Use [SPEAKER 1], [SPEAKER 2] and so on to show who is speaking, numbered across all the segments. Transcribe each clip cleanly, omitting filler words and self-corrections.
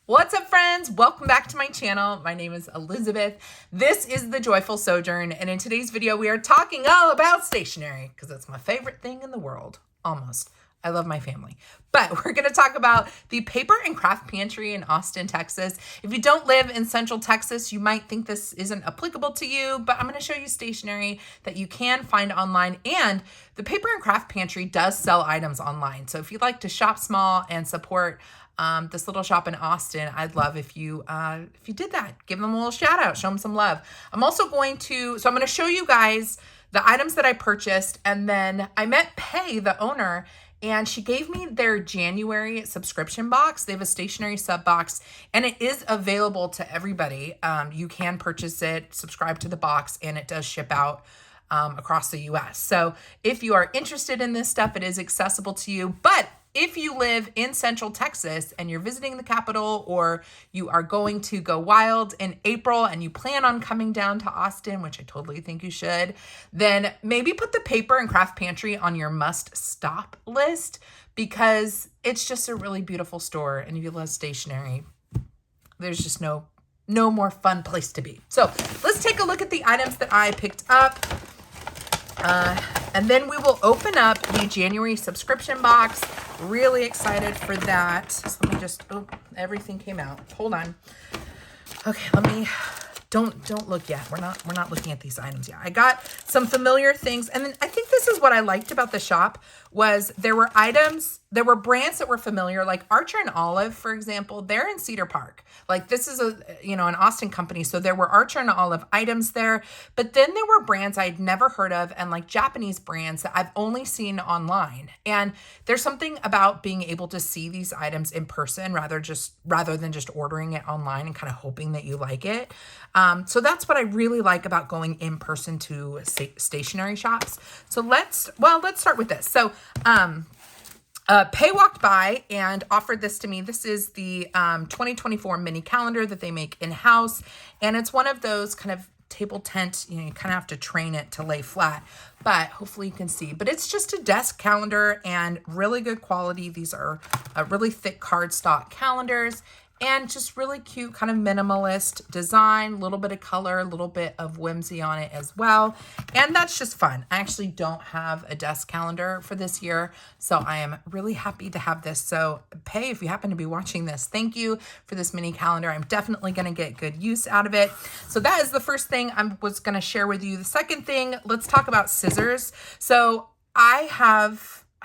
[SPEAKER 1] What's up, friends? Welcome back to my channel. My name is Elizabeth. This is The Joyful Sojourn, and in today's video, we are talking all about stationery because it's my favorite thing in the world, almost. I love my family. But we're going to talk about the Paper and Craft Pantry in Austin, Texas. If you don't live in Central Texas, you might think this isn't applicable to you, but I'm going to show you stationery that you can find online. And the Paper and Craft Pantry does sell items online. So if you'd like to shop small and support this little shop in Austin, I'd love if you did that. Give them a little shout out, show them some love. I'm going to show you guys the items that I purchased, and then I met Pay, the owner, and she gave me their January subscription box. They have a stationery sub box, and it is available to everybody. You can purchase it, subscribe to the box, and it does ship out across the US. So if you are interested in this stuff, it is accessible to you. But if you live in Central Texas and you're visiting the capital, or you are going to go wild in April and you plan on coming down to Austin, which I totally think you should, then maybe put the Paper and Craft Pantry on your must stop list, because it's just a really beautiful store. And if you love stationery, there's just no more fun place to be. So let's take a look at the items that I picked up. And then we will open up the January subscription box. Really excited for that. So let me just, everything came out. Hold on. Okay, don't look yet. We're not looking at these items yet. I got some familiar things. And then I think this is what I liked about the shop, was there were brands that were familiar, like Archer and Olive, for example. They're in Cedar Park. Like, this is an Austin company. So there were Archer and Olive items there, but then there were brands I'd never heard of, and like Japanese brands that I've only seen online. And there's something about being able to see these items in person rather than just ordering it online and kind of hoping that you like it. So that's what I really like about going in person to stationery shops. So let's start with this. So, Pay walked by and offered this to me. This is the 2024 mini calendar that they make in-house. And it's one of those kind of table tent, you kind of have to train it to lay flat, but hopefully you can see. But it's just a desk calendar and really good quality. These are really thick cardstock calendars. And just really cute, kind of minimalist design, a little bit of color, a little bit of whimsy on it as well. And that's just fun. I actually don't have a desk calendar for this year, so I am really happy to have this. So Pay, if you happen to be watching this, thank you for this mini calendar. I'm definitely going to get good use out of it. So that is the first thing I was going to share with you. The second thing, let's talk about scissors. So I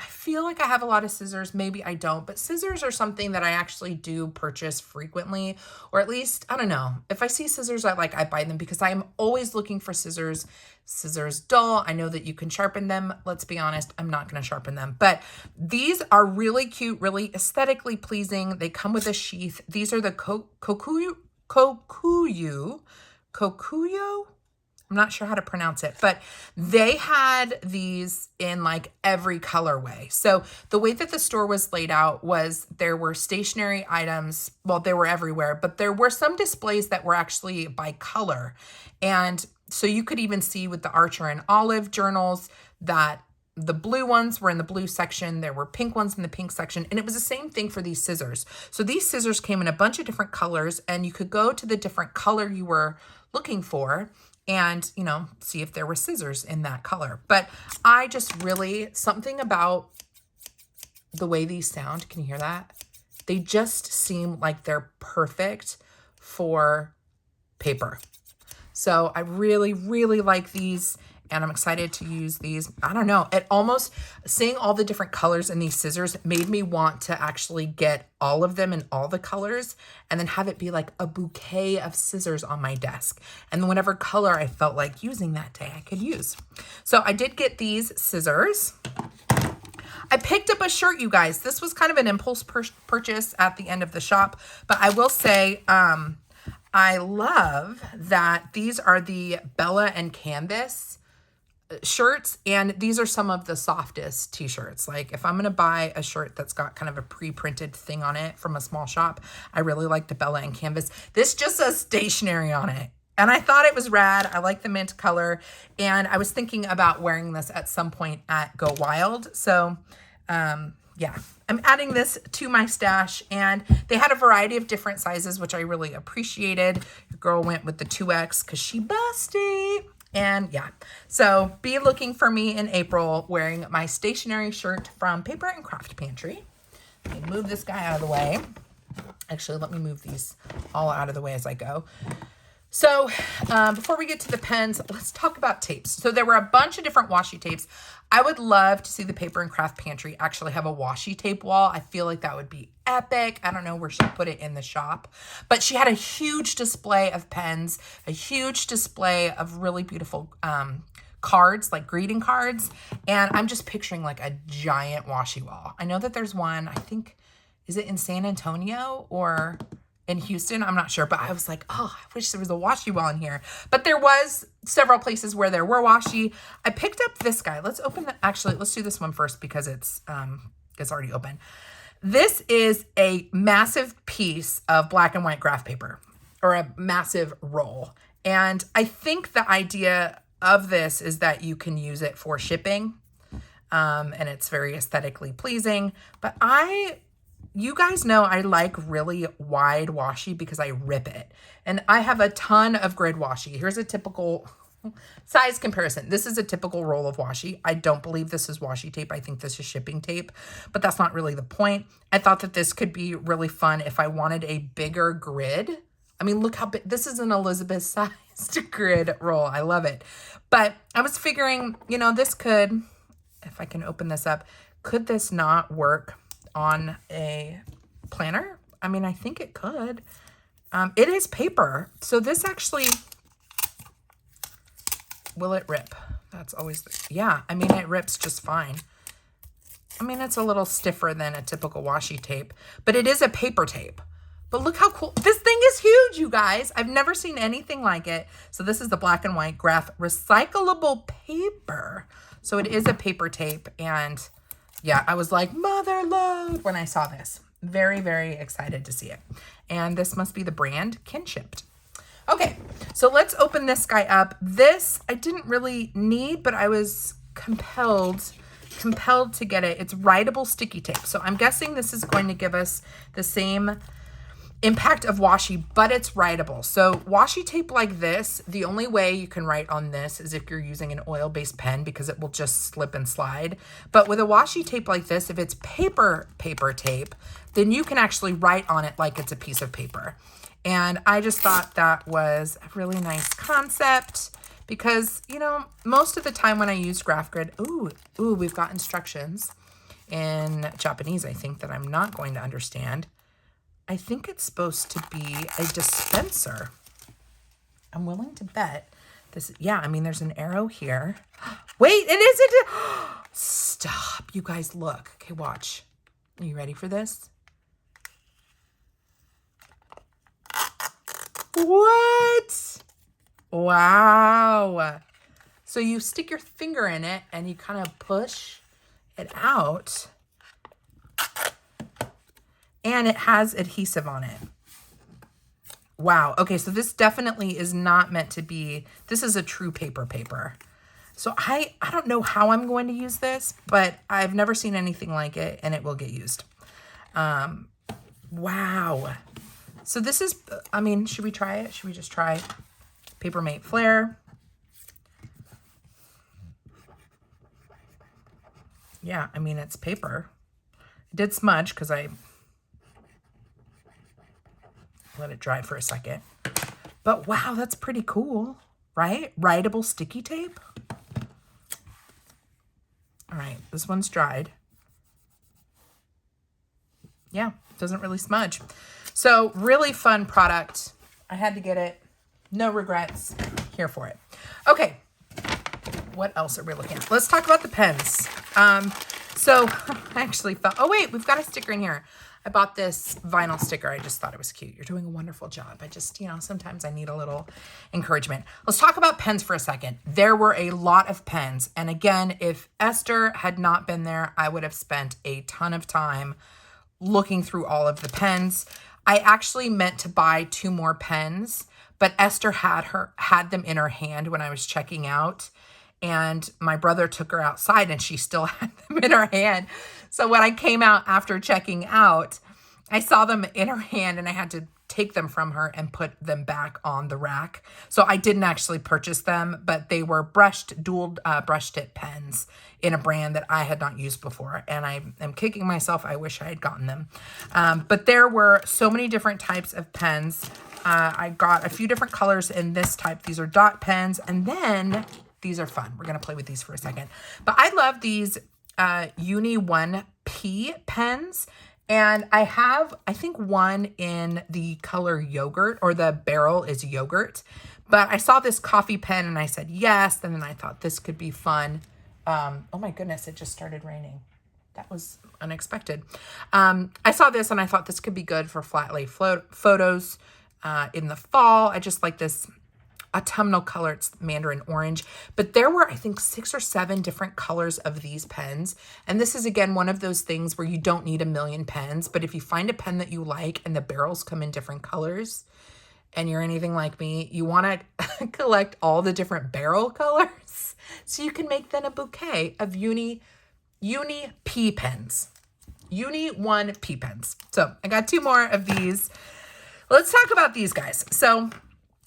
[SPEAKER 1] feel like I have a lot of scissors. Maybe I don't, but scissors are something that I actually do purchase frequently, or at least, I don't know. If I see scissors I buy them, because I am always looking for scissors. Scissors dull. I know that you can sharpen them. Let's be honest, I'm not going to sharpen them, but these are really cute, really aesthetically pleasing. They come with a sheath. These are the Kokuyo. I'm not sure how to pronounce it, but they had these in like every colorway. So the way that the store was laid out was there were stationery items. Well, they were everywhere, but there were some displays that were actually by color. And so you could even see with the Archer and Olive journals that the blue ones were in the blue section. There were pink ones in the pink section. And it was the same thing for these scissors. So these scissors came in a bunch of different colors, and you could go to the different color you were looking for and, see if there were scissors in that color. But I just really, something about the way these sound, can you hear that? They just seem like they're perfect for paper. So I really, really like these, and I'm excited to use these. I don't know, seeing all the different colors in these scissors made me want to actually get all of them in all the colors and then have it be like a bouquet of scissors on my desk. And then whatever color I felt like using that day, I could use. So I did get these scissors. I picked up a shirt, you guys. This was kind of an impulse purchase at the end of the shop, but I will say, I love that these are the Bella and Canvas shirts, and these are some of the softest t-shirts. Like, if I'm going to buy a shirt that's got kind of a pre-printed thing on it from a small shop, I really like the Bella and Canvas. This just says stationery on it, and I thought it was rad. I like the mint color, and I was thinking about wearing this at some point at Go Wild. So yeah, I'm adding this to my stash, and they had a variety of different sizes, which I really appreciated. Your girl went with the 2X because she busty. And yeah, so be looking for me in April wearing my stationery shirt from Paper and Craft Pantry. Let me move this guy out of the way. Actually, let me move these all out of the way as I go. So before we get to the pens, let's talk about tapes. So there were a bunch of different washi tapes. I would love to see the Paper and Craft Pantry actually have a washi tape wall. I feel like that would be epic. I don't know where she put it in the shop, but she had a huge display of pens, a huge display of really beautiful cards, like greeting cards. And I'm just picturing like a giant washi wall. I know that there's one, I think, is it in San Antonio or in Houston? I'm not sure, but I was like, oh, I wish there was a washi wall in here. But there was several places where there were washi. I picked up this guy. Let's open the, actually, let's do this one first because it's already open. This is a massive piece of black and white graph paper, or a massive roll. And I think the idea of this is that you can use it for shipping, and it's very aesthetically pleasing. But you guys know I like really wide washi because I rip it. And I have a ton of grid washi. Here's a typical size comparison. This is a typical roll of washi. I don't believe this is washi tape. I think this is shipping tape, but that's not really the point. I thought that this could be really fun if I wanted a bigger grid. I mean, look how big, this is an Elizabeth-sized grid roll. I love it. But I was figuring, you know, this could, if I can open this up, could this not work on a planner? I mean, I think it could. It is paper. So this actually, will it rip? That's always, yeah, I mean, it rips just fine. I mean, it's a little stiffer than a typical washi tape, but it is a paper tape. But look how cool, this thing is huge, you guys. I've never seen anything like it. So this is the black and white graph recyclable paper. So it is a paper tape, and yeah, I was like, mother load when I saw this. Very, very excited to see it. And this must be the brand Kinshipped. Okay, so let's open this guy up. This I didn't really need, but I was compelled to get it. It's Ridable sticky tape. So I'm guessing this is going to give us the same impact of washi, but it's writable. So washi tape like this, the only way you can write on this is if you're using an oil-based pen because it will just slip and slide. But with a washi tape like this, if it's paper tape, then you can actually write on it like it's a piece of paper. And I just thought that was a really nice concept because, you know, most of the time when I use graph grid, ooh, we've got instructions in Japanese, I think, that I'm not going to understand. I think it's supposed to be a dispenser. I'm willing to bet this. Yeah, I mean, there's an arrow here. Wait, it isn't. Stop. You guys, look. Okay, watch. Are you ready for this? What? Wow. So you stick your finger in it and you kind of push it out. And it has adhesive on it. Wow. Okay, so this definitely is not meant to be, this is a true paper. So I don't know how I'm going to use this, but I've never seen anything like it, and it will get used. Wow. So this is, I mean, should we try it? Should we just try Papermate Flare? Yeah, I mean, it's paper. It did smudge because I let it dry for a second. But wow, that's pretty cool, right? Writable sticky tape. All right, this one's dried. Yeah, doesn't really smudge. So really fun product. I had to get it. No regrets. Here for it. Okay, what else are we looking at? Let's talk about the pens. So I actually thought, oh wait, we've got a sticker in here. I bought this vinyl sticker. I just thought it was cute. You're doing a wonderful job. I just, you know, sometimes I need a little encouragement. Let's talk about pens for a second. There were a lot of pens. And again, if Esther had not been there, I would have spent a ton of time looking through all of the pens. I actually meant to buy 2 more pens, but Esther had them in her hand when I was checking out. And my brother took her outside and she still had them in her hand. So when I came out after checking out, I saw them in her hand and I had to take them from her and put them back on the rack. So I didn't actually purchase them, but they were dual brush tip pens in a brand that I had not used before. And I am kicking myself. I wish I had gotten them. But there were so many different types of pens. I got a few different colors in this type. These are dot pens. And then these are fun. We're going to play with these for a second. But I love these Uni 1P pens. And I have, I think, one in the color yogurt, or the barrel is yogurt. But I saw this coffee pen and I said yes. And then I thought this could be fun. Oh my goodness, it just started raining. That was unexpected. I saw this and I thought this could be good for flat lay photos in the fall. I just like this autumnal color. It's mandarin orange. But there were, I think, 6 or 7 different colors of these pens. And this is, again, one of those things where you don't need a million pens. But if you find a pen that you like and the barrels come in different colors, and you're anything like me, you want to collect all the different barrel colors so you can make then a bouquet of Uni P pens. Uni 1 P pens. So I got 2 more of these. Let's talk about these guys. So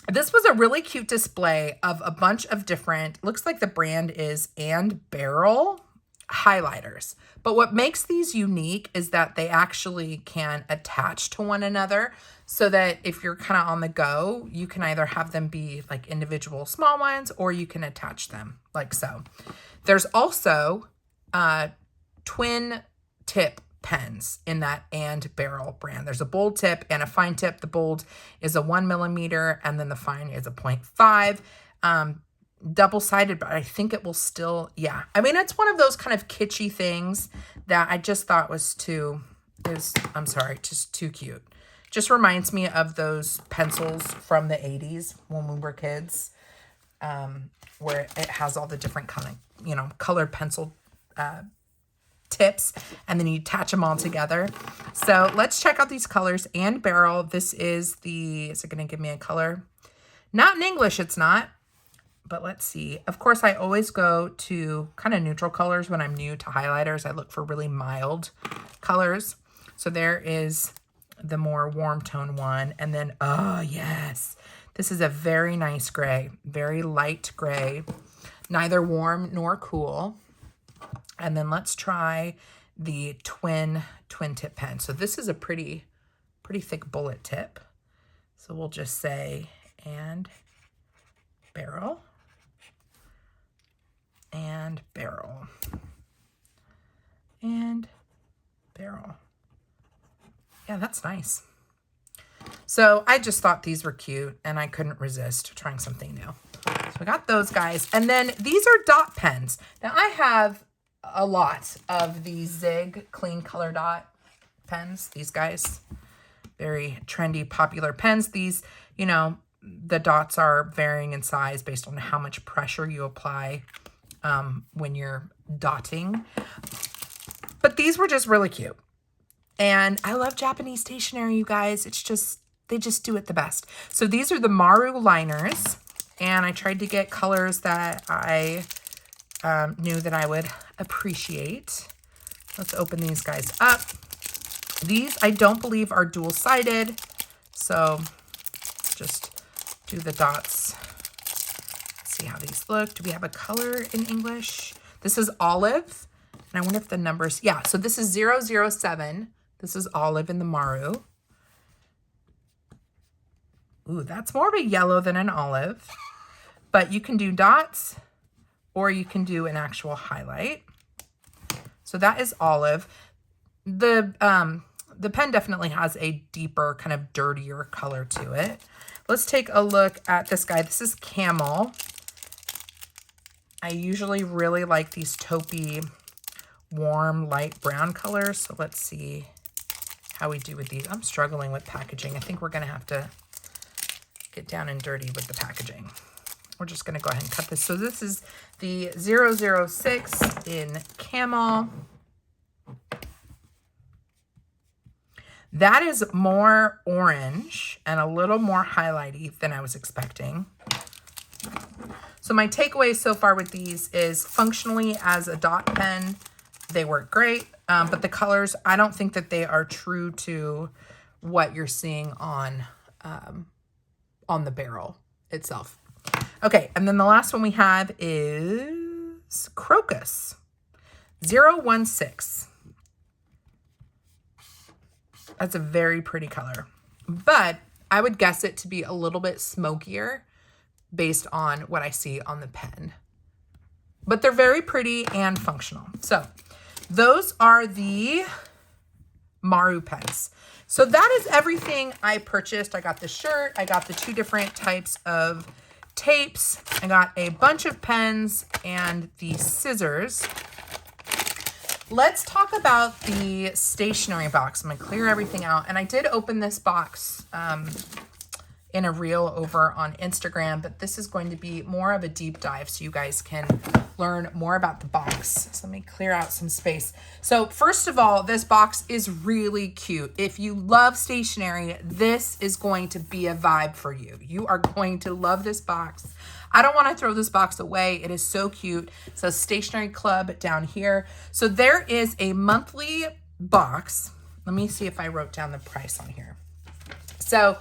[SPEAKER 1] this was a really cute display of a bunch of different, looks like the brand is And Barrel highlighters. But what makes these unique is that they actually can attach to one another, so that if you're kind of on the go, you can either have them be like individual small ones, or you can attach them like so. There's also twin tip pens in that And Barrel brand. There's a bold tip and a fine tip. The bold is a 1 millimeter and then the fine is a 0.5. Double-sided, but I think it will still, yeah. I mean, it's one of those kind of kitschy things that I just thought was just too cute. Just reminds me of those pencils from the 80s when we were kids, where it has all the different kind of, colored pencil tips, and then you attach them all together. So let's check out these colors. And Barrel, this is is it going to give me a color? Not in English, it's not. But let's see. Of course, I always go to kind of neutral colors when I'm new to highlighters. I look for really mild colors. So there is the more warm tone one. And then, oh yes, this is a very nice gray, very light gray, neither warm nor cool. And then let's try the twin tip pen. So this is a pretty thick bullet tip. So we'll just say And Barrel. And Barrel. And Barrel. Yeah, that's nice. So I just thought these were cute and I couldn't resist trying something new. So we got those guys. And then these are dot pens. Now I have a lot of the Zig clean color dot pens. These guys, very trendy, popular pens. These, the dots are varying in size based on how much pressure you apply when you're dotting. But these were just really cute. And I love Japanese stationery, you guys. They just do it the best. So these are the Maru liners. And I tried to get colors that I knew that I would appreciate. Let's open these guys up. These, I don't believe, are dual-sided. So just do the dots. See how these look. Do we have a color in English? This is olive. And I wonder if the numbers, yeah, so this is 007. This is olive in the Maru. Ooh, that's more of a yellow than an olive. But you can do dots or you can do an actual highlight. So that is olive. The pen definitely has a deeper, kind of dirtier color to it. Let's take a look at this guy. This is Camel. I usually really like these taupey, warm, light brown colors. So let's see how we do with these. I'm struggling with packaging. I think we're going to have to get down and dirty with the packaging. We're just going to go ahead and cut this. So this is the 006 in Camel. That is more orange and a little more highlighty than I was expecting. So my takeaway so far with these is functionally as a dot pen, they work great. But the colors, I don't think that they are true to what you're seeing on the barrel itself. Okay, and then the last one we have is Crocus 016. That's a very pretty color, but I would guess it to be a little bit smokier based on what I see on the pen. But they're very pretty and functional. So those are the Maru pens. So that is everything I purchased. I got the shirt. I got the 2 different types of tapes. I got a bunch of pens and the scissors. Let's talk about the stationery box. I'm going to clear everything out. And I did open this box in a reel over on Instagram, but this is going to be more of a deep dive so you guys can learn more about the box. So let me clear out some space. So first of all, this box is really cute. If you love stationery, this is going to be a vibe for you. You are going to love this box. I don't want to throw this box away. It is so cute. It says Stationery Club down here. So there is a monthly box. Let me see if I wrote down the price on here. So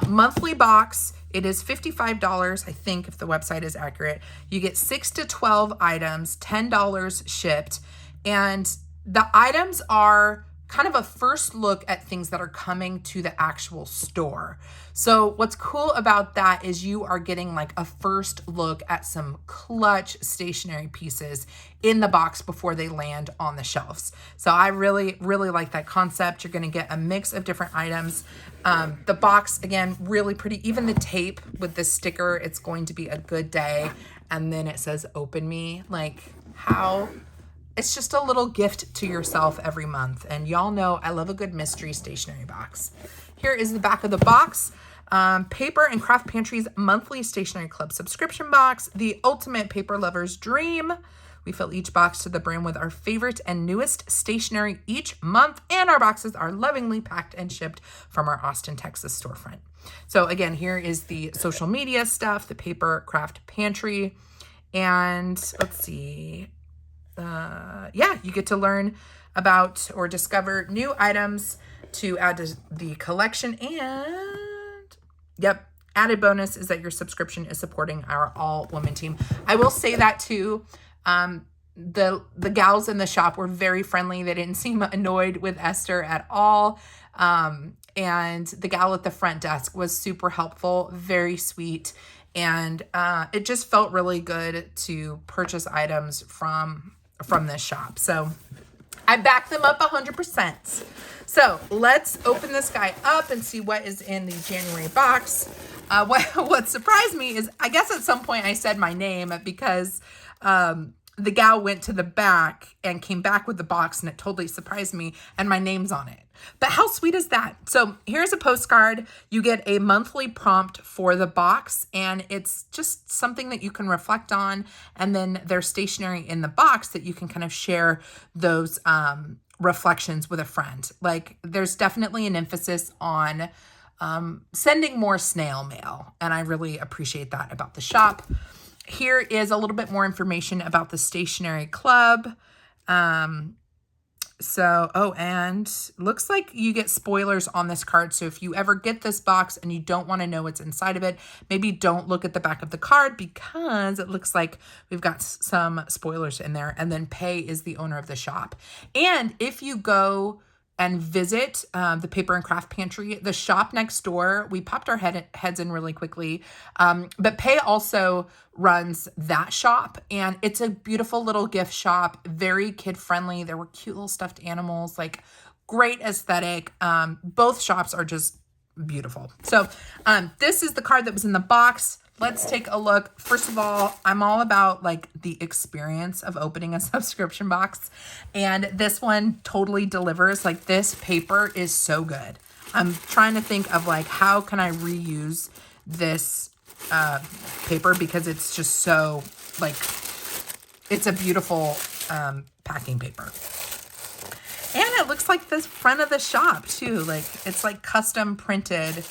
[SPEAKER 1] monthly box, it is $55, I think, if the website is accurate. You get 6 to 12 items, $10 shipped. And the items are kind of a first look at things that are coming to the actual store. So what's cool about that is you are getting like a first look at some clutch stationery pieces in the box before they land on the shelves. So I really, really like that concept. You're going to get a mix of different items. The box, again, really pretty. Even the tape with the sticker, it's going to be a good day. And then it says, open me. Like, how... It's just a little gift to yourself every month. And y'all know I love a good mystery stationery box. Here is the back of the box. Paper and Craft Pantry's monthly Stationery Club subscription box. The ultimate paper lover's dream. We fill each box to the brim with our favorite and newest stationery each month. And our boxes are lovingly packed and shipped from our Austin, Texas storefront. So again, here is the social media stuff, the Paper Craft Pantry. And let's see... yeah, you get to learn about or discover new items to add to the collection. And yep, added bonus is that your subscription is supporting our all-woman team. I will say that too. The gals in the shop were very friendly. They didn't seem annoyed with Esther at all. And the gal at the front desk was super helpful, very sweet. And it just felt really good to purchase items from this shop. So I back them up 100%. So let's open this guy up and see what is in the January box. What surprised me is, I guess at some point I said my name because the gal went to the back and came back with the box, and it totally surprised me, and my name's on it. But how sweet is that? So here's a postcard. You get a monthly prompt for the box, and it's just something that you can reflect on. And then there's stationery in the box that you can kind of share those reflections with a friend. Like, there's definitely an emphasis on sending more snail mail, and I really appreciate that about the shop. Here is a little bit more information about the Stationery Club. And looks like you get spoilers on this card. So if you ever get this box and you don't want to know what's inside of it, maybe don't look at the back of the card because it looks like we've got some spoilers in there. And then Pay is the owner of the shop. And if you go and visit the Paper and Craft Pantry, the shop next door, we popped our heads in really quickly. But Pay also runs that shop, and it's a beautiful little gift shop, very kid-friendly. There were cute little stuffed animals, like great aesthetic. Both shops are just beautiful. So this is the card that was in the box. Let's take a look. First of all, I'm all about like the experience of opening a subscription box, and this one totally delivers. Like, this paper is so good. I'm trying to think of like, how can I reuse this paper, because it's just so, like, it's a beautiful packing paper. And it looks like the front of the shop too. Like, it's like custom printed.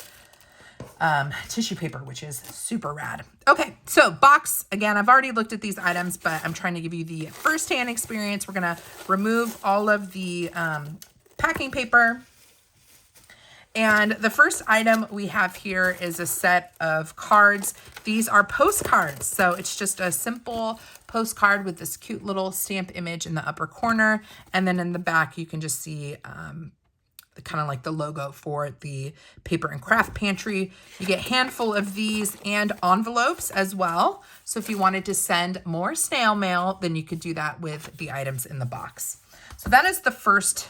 [SPEAKER 1] tissue paper, which is super rad. Okay, so box, again, I've already looked at these items, but I'm trying to give you the firsthand experience. We're gonna remove all of the packing paper. And the first item we have here is a set of cards. These are postcards. So it's just a simple postcard with this cute little stamp image in the upper corner. And then in the back, you can just see kind of like the logo for the Paper and Craft Pantry. You get a handful of these and envelopes as well. So if you wanted to send more snail mail, then you could do that with the items in the box. So that is the first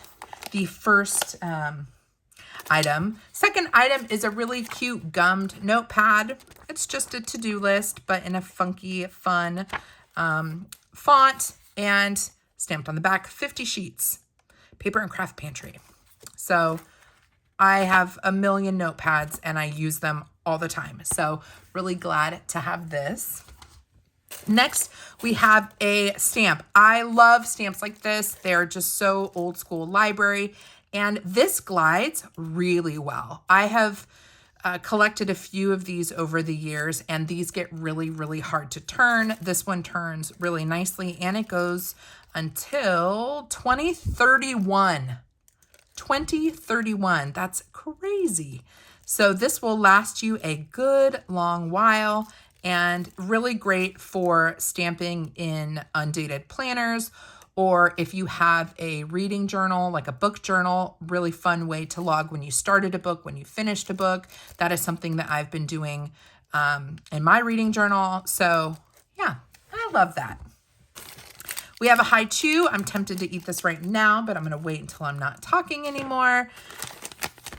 [SPEAKER 1] item. Second item is a really cute gummed notepad. It's just a to-do list, but in a funky, fun font and stamped on the back, 50 sheets, Paper and Craft Pantry. So I have a million notepads and I use them all the time. So really glad to have this. Next, we have a stamp. I love stamps like this. They're just so old school library. And this glides really well. I have collected a few of these over the years, and these get really, really hard to turn. This one turns really nicely, and it goes until 2031. 2031. That's crazy. So this will last you a good long while, and really great for stamping in undated planners, or if you have a reading journal, like a book journal, really fun way to log when you started a book, when you finished a book. That is something that I've been doing in my reading journal. So yeah, I love that. We have a haiku. I'm tempted to eat this right now, but I'm going to wait until I'm not talking anymore.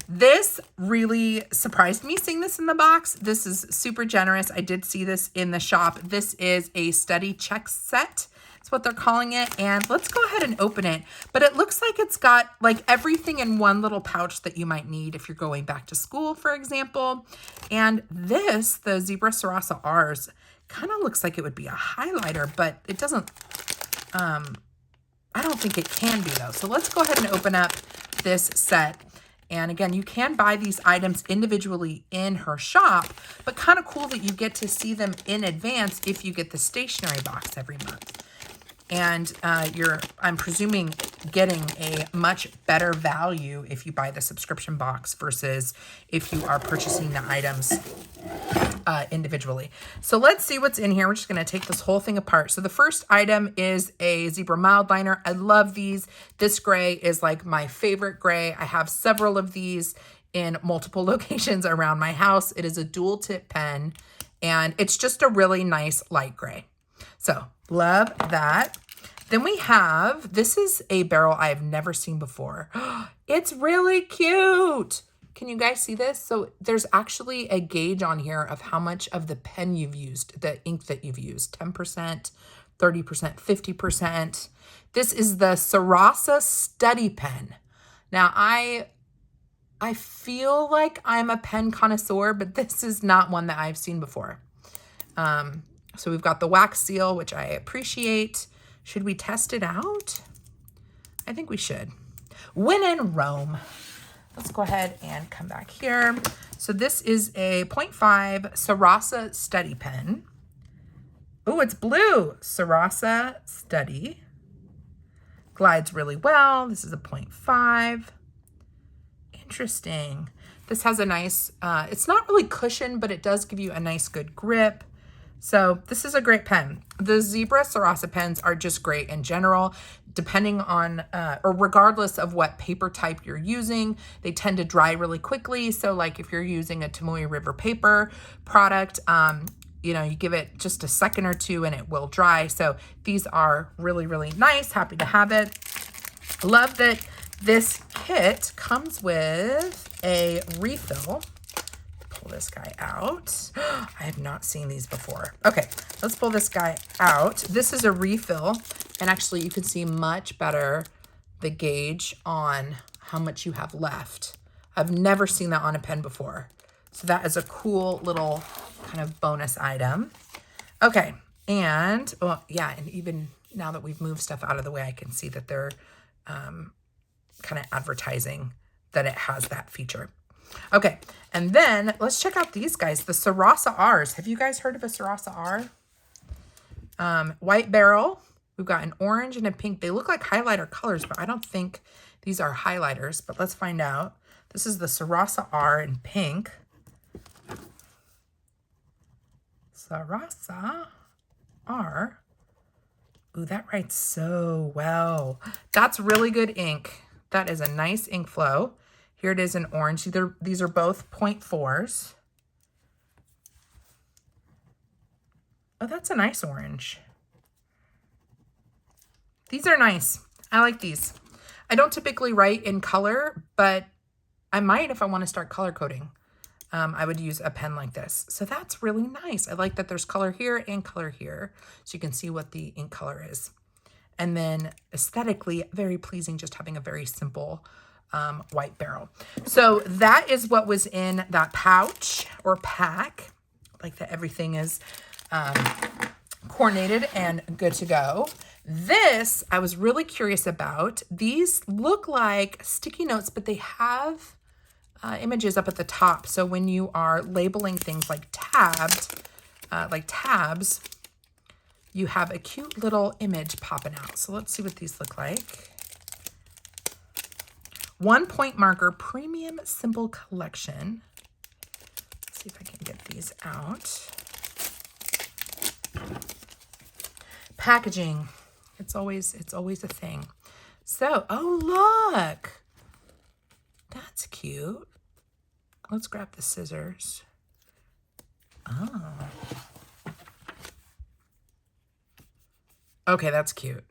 [SPEAKER 1] This really surprised me seeing this in the box. This is super generous. I did see this in the shop. This is a study check set. That's what they're calling it. And let's go ahead and open it. But it looks like it's got like everything in one little pouch that you might need if you're going back to school, for example. And this, the Zebra Sarasa R's, kind of looks like it would be a highlighter, but it doesn't, I don't think it can be though. So let's go ahead and open up this set. And again, you can buy these items individually in her shop, but kind of cool that you get to see them in advance if you get the stationery box every month. And I'm presuming, getting a much better value if you buy the subscription box versus if you are purchasing the items individually. So let's see what's in here. We're just going to take this whole thing apart. So the first item is a zebra mild liner. I love these. This gray is like my favorite gray. I have several of these in multiple locations around my house. It is a dual tip pen, and it's just a really nice light gray. So love that. Then we have, this is a barrel I've never seen before. It's really cute. Can you guys see this? So there's actually a gauge on here of how much of the pen you've used, the ink that you've used, 10%, 30%, 50%. This is the Sarasa Study Pen. Now I feel like I'm a pen connoisseur, but this is not one that I've seen before. So we've got the wax seal, which I appreciate. Should we test it out? I think we should. When in Rome. Let's go ahead and come back here. So this is a 0.5 Sarasa Study Pen. Oh, it's blue. Sarasa Study. Glides really well. This is a 0.5. Interesting. This has a nice, it's not really cushioned, but it does give you a nice good grip. So this is a great pen. The Zebra Sarasa pens are just great in general, depending on, or regardless of what paper type you're using. They tend to dry really quickly. So like if you're using a Tomoe River paper product, you know, you give it just a second or two and it will dry. So these are really, really nice. Happy to have it. Love that this kit comes with a refill. Pull this guy out. I have not seen these before. Okay, let's pull this guy out. This is a refill, and actually you can see much better the gauge on how much you have left. I've never seen that on a pen before. So that is a cool little kind of bonus item. Okay, and well, yeah, and even now that we've moved stuff out of the way, I can see that they're kind of advertising that it has that feature. Okay, and then let's check out these guys, the Sarasa R's. Have you guys heard of a Sarasa R? White barrel. We've got an orange and a pink. They look like highlighter colors, but I don't think these are highlighters, but let's find out. This is the Sarasa R in pink. Sarasa R. Ooh, that writes so well. That's really good ink. That is a nice ink flow. Here it is in orange. These are both 0.4s. Oh, that's a nice orange. These are nice. I like these. I don't typically write in color, but I might if I want to start color coding. I would use a pen like this. So that's really nice. I like that there's color here and color here, so you can see what the ink color is. And then aesthetically, very pleasing, just having a very simple white barrel. So that is what was in that pouch or pack. I like that everything is coordinated and good to go. This, I was really curious about. These look like sticky notes, but they have images up at the top. So when you are labeling things like tabs, you have a cute little image popping out. So let's see what these look like. 1 point marker, premium simple collection. Let's see if I can get these out. Packaging. It's always a thing. So, oh look. That's cute. Let's grab the scissors. Oh. Okay, that's cute.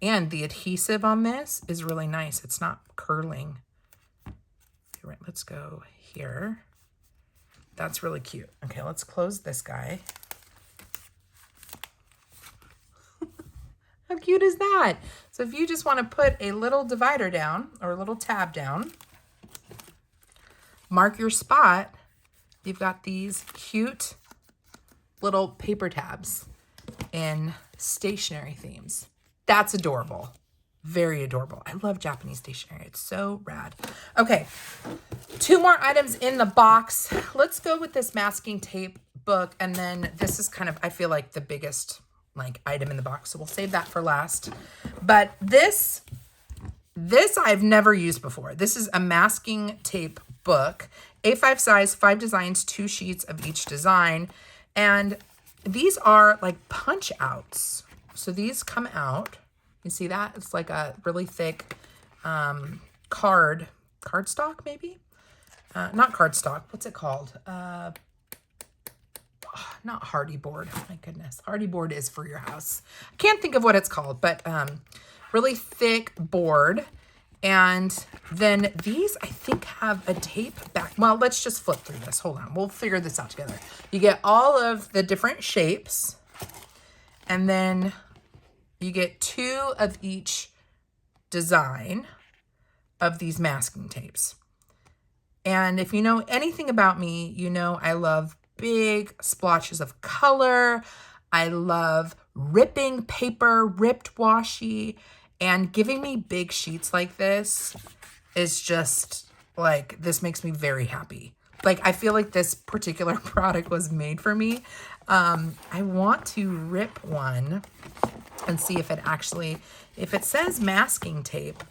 [SPEAKER 1] And the adhesive on this is really nice. It's not curling. All right, let's go here. That's really cute. Okay, let's close this guy. How cute is that? So if you just want to put a little divider down or a little tab down, mark your spot, you've got these cute little paper tabs in stationery themes. That's adorable. Very adorable. I love Japanese stationery. It's so rad. Okay, 2 more items in the box. Let's go with this masking tape book. And then this is kind of, I feel like, the biggest item in the box. So we'll save that for last. But this I've never used before. This is a masking tape book. A5 size, 5 designs, 2 sheets of each design. And these are like punch outs. So these come out. You see that? It's like a really thick cardstock maybe? Not cardstock. What's it called? Not hardy board. Oh my goodness. Hardy board is for your house. I can't think of what it's called, but really thick board. And then these, I think, have a tape back. Well, let's just flip through this. Hold on. We'll figure this out together. You get all of the different shapes, and then you get 2 of each design of these masking tapes. And if you know anything about me, you know I love big splotches of color. I love ripping paper, ripped washi, and giving me big sheets like this is just like, this makes me very happy. Like, I feel like this particular product was made for me. I want to rip one and see if it actually, if it says masking tape,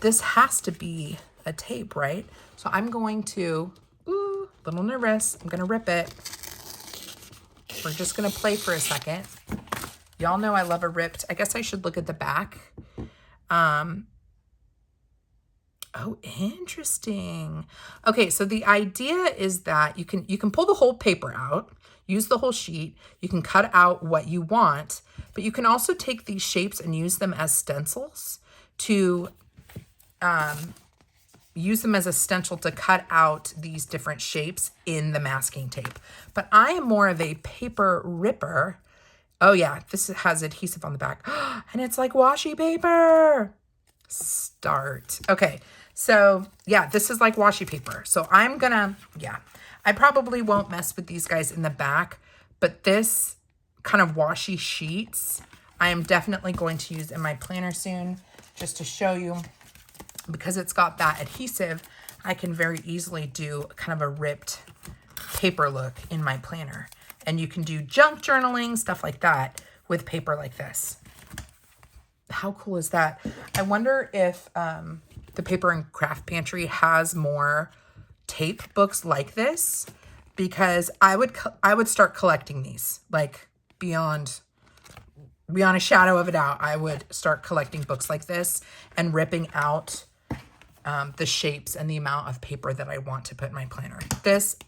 [SPEAKER 1] this has to be a tape, right? So I'm going to, ooh, a little nervous. I'm going to rip it. We're just going to play for a second. Y'all know I love a ripped. I guess I should look at the back. Oh, interesting. Okay, so the idea is that you can pull the whole paper out, use the whole sheet. You can cut out what you want, but you can also take these shapes and use them as stencils to cut out these different shapes in the masking tape. But I am more of a paper ripper. Oh yeah, this has adhesive on the back. And it's like washi paper. Start. Okay, so yeah, this is like washi paper. So I'm gonna, yeah, I probably won't mess with these guys in the back, but this kind of washi sheets, I am definitely going to use in my planner soon, just to show you, because it's got that adhesive. I can very easily do kind of a ripped paper look in my planner. And you can do junk journaling, stuff like that with paper like this. How cool is that? I wonder if the Paper and Craft Pantry has more tape books like this, because I would start collecting these, like beyond a shadow of a doubt. I would start collecting books like this and ripping out the shapes and the amount of paper that I want to put in my planner.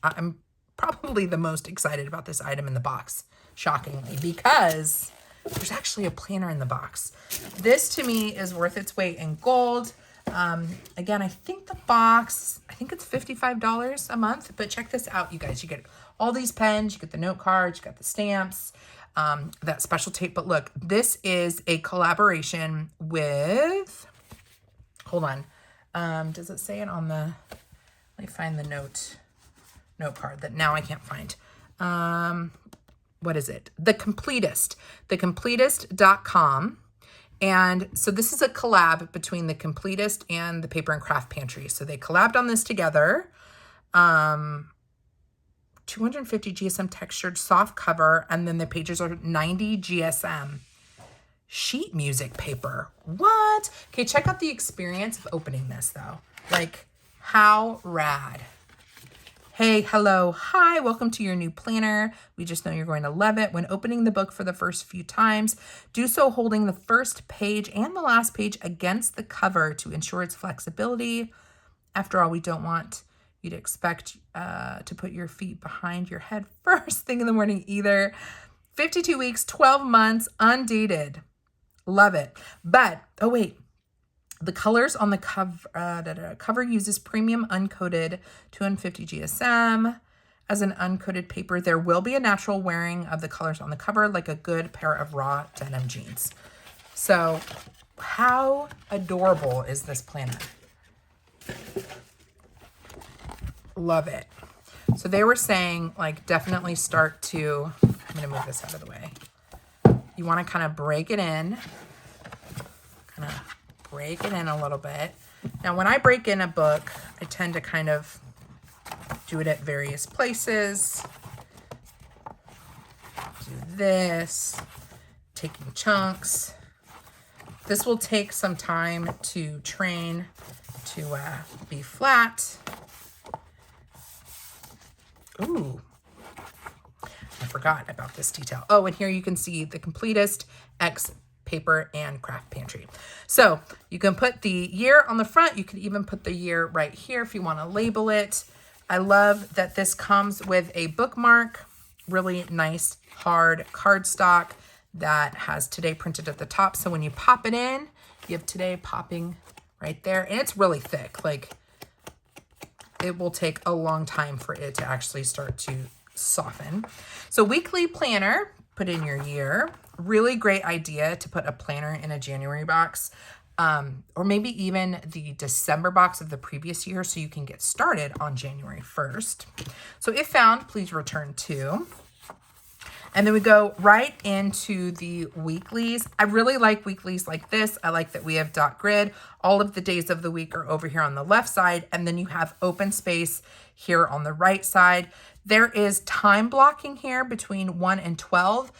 [SPEAKER 1] I'm probably the most excited about this item in the box, shockingly, because there's actually a planner in the box. This to me is worth its weight in gold. Again, I think the box, I think it's $55 a month, but check this out, you guys. You get all these pens, you get the note cards, you got the stamps, that special tape. But look, this is a collaboration with, hold on. Does it say it on the, let me find the note card that now I can't find. What is it? The Completist, thecompletist.com. And so this is a collab between the Completist and the Paper and Craft Pantry. So they collabed on this together. 250 GSM textured soft cover, and then the pages are 90 GSM sheet music paper. What? Okay, check out the experience of opening this though. Like, how rad. Hey, hello, hi, welcome to your new planner. We just know you're going to love it. When opening the book for the first few times, do so holding the first page and the last page against the cover to ensure its flexibility. After all, we don't want you to expect to put your feet behind your head first thing in the morning either. 52 weeks, 12 months, undated. Love it. But, oh wait. The colors on the cover uses premium uncoated 250 GSM as an uncoated paper. There will be a natural wearing of the colors on the cover, like a good pair of raw denim jeans. So how adorable is this planner? Love it. So they were saying, like, definitely start to, I'm going to move this out of the way. You want to kind of break it in, break it in a little bit. Now, when I break in a book, I tend to kind of do it at various places. Do this, taking chunks. This will take some time to train to be flat. Ooh, I forgot about this detail. Oh, and here you can see the Completist X Paper and Craft Pantry. So you can put the year on the front. You could even put the year right here if you want to label it. I love that this comes with a bookmark, really nice hard cardstock that has today printed at the top. So when you pop it in, you have today popping right there. And it's really thick. Like, it will take a long time for it to actually start to soften. So weekly planner, put in your year. Really great idea to put a planner in a January box, or maybe even the December box of the previous year so you can get started on January 1st. So if found, please return to. And then we go right into the weeklies. I really like weeklies like this. I like that we have dot grid. All of the days of the week are over here on the left side, and then you have open space here on the right side. There is time blocking here between 1 and 12.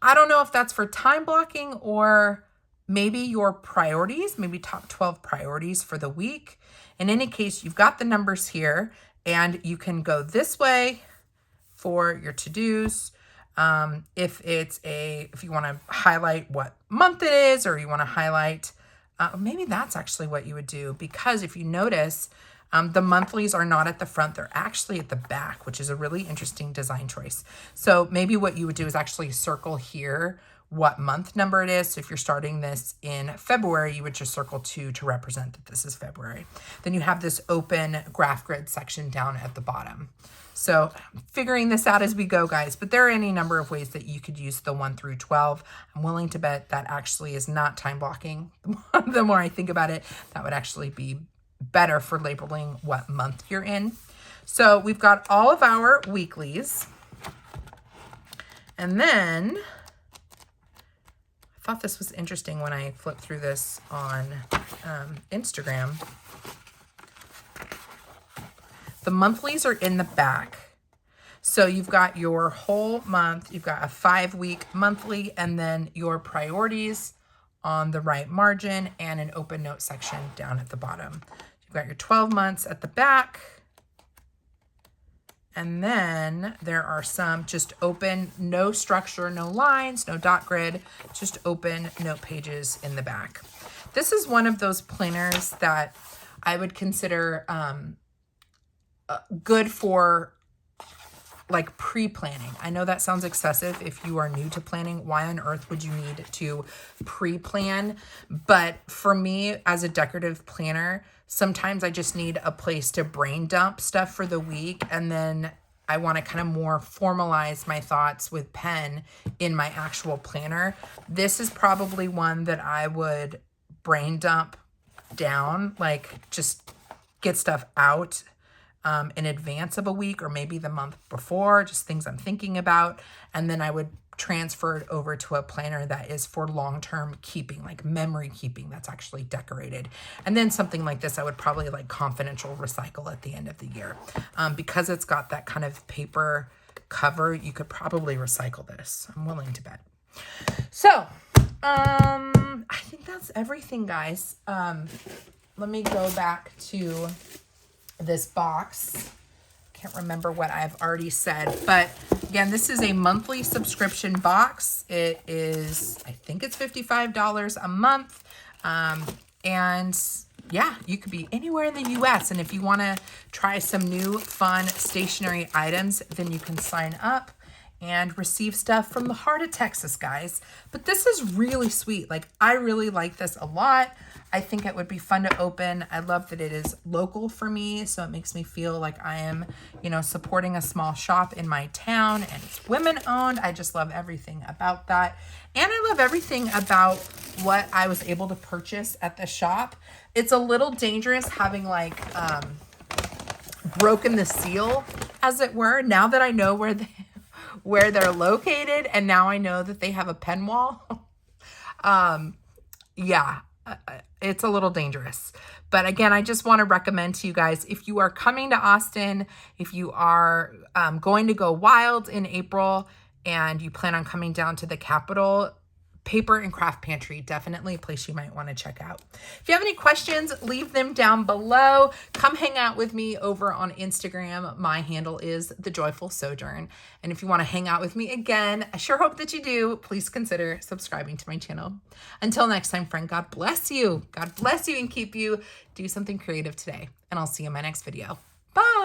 [SPEAKER 1] I don't know if that's for time blocking or maybe your priorities, maybe top 12 priorities for the week. In any case, you've got the numbers here, and you can go this way for your to-dos. If you want to highlight what month it is, or you want to highlight, maybe that's actually what you would do, because if you notice, the monthlies are not at the front, they're actually at the back, which is a really interesting design choice. So maybe what you would do is actually circle here what month number it is. So if you're starting this in February, you would just circle 2 to represent that this is February. Then you have this open graph grid section down at the bottom. So figuring this out as we go, guys, but there are any number of ways that you could use the 1 through 12. I'm willing to bet that actually is not time blocking. The more I think about it, that would actually be better for labeling what month you're in. So we've got all of our weeklies. And then I thought this was interesting when I flipped through this on Instagram. The monthlies are in the back. So you've got your whole month, you've got a 5-week monthly, and then your priorities on the right margin and an open note section down at the bottom. You've got your 12 months at the back. And then there are some just open, no structure, no lines, no dot grid, just open note pages in the back. This is one of those planners that I would consider good for like pre-planning. I know that sounds excessive if you are new to planning. Why on earth would you need to pre-plan? But for me, as a decorative planner, sometimes I just need a place to brain dump stuff for the week, and then I want to kind of more formalize my thoughts with pen in my actual planner. This is probably one that I would brain dump down, like just get stuff out in advance of a week or maybe the month before, just things I'm thinking about. And then I would transfer it over to a planner that is for long-term keeping, like memory keeping, that's actually decorated. And then something like this, I would probably like confidential recycle at the end of the year. Because it's got that kind of paper cover, you could probably recycle this. I'm willing to bet. So, I think that's everything, guys. Let me go back to this box. Can't remember what I've already said, but again, this is a monthly subscription box. It is, I think it's $55 a month. And yeah, you could be anywhere in the US. And if you want to try some new fun stationery items, then you can sign up and receive stuff from the heart of Texas, guys. But this is really sweet. Like, I really like this a lot. I think it would be fun to open. I love that it is local for me, so it makes me feel like I am, you know, supporting a small shop in my town, and it's women owned. I just love everything about that. And I love everything about what I was able to purchase at the shop. It's a little dangerous having like broken the seal, as it were, now that I know where they're located, and now I know that they have a pen wall. Yeah, it's a little dangerous. But again, I just want to recommend to you guys, if you are coming to Austin, if you are going to go wild in April and you plan on coming down to the Capitol, Paper and Craft Pantry, definitely a place you might want to check out. If you have any questions, leave them down below. Come hang out with me over on Instagram. My handle is The Joyful Sojourn. And if you want to hang out with me again, I sure hope that you do. Please consider subscribing to my channel. Until next time, friend, God bless you. God bless you and keep you. Do something creative today. And I'll see you in my next video. Bye.